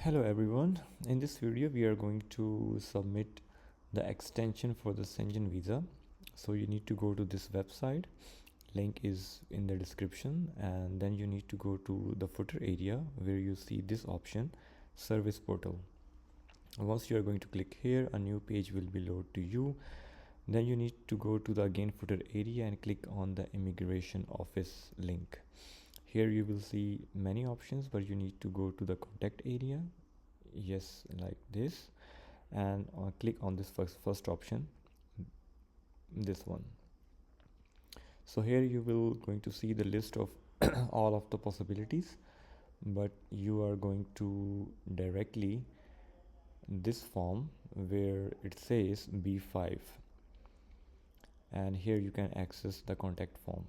Hello everyone, in this video we are going to submit the extension for the Schengen visa. So you need to go to this website, link is in the description, and then you need to go to the footer area where you see this option, service portal. Once you are going to click here, a new page will be loaded to you. Then you need to go to the again footer area and click on the immigration office link. Here you will see many options, but you need to go to the contact area, yes, like this, and click on this first option, this one. So here you will going to see the list of all of the possibilities, but you are going to directly this form where it says B5, and here you can access the contact form.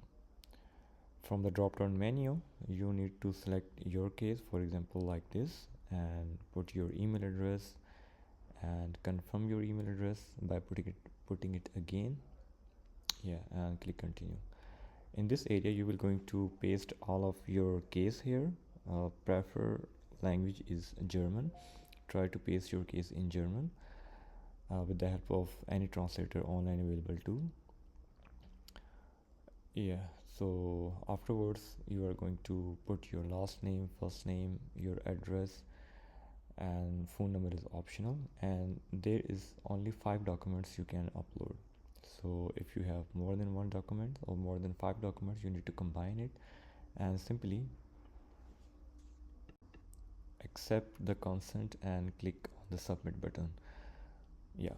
From the drop down menu you need to select your case, for example like this, and put your email address and confirm your email address by putting it again, yeah, and click continue. In this area you will going to paste all of your case here. Prefer language is German. Try to paste your case in German with the help of any translator online available too. Yeah, so afterwards you are going to put your last name, first name, your address, and phone number is optional, and there is only 5 documents you can upload. So if you have more than one document or more than 5 documents, you need to combine it and simply accept the consent and click on the submit button. Yeah,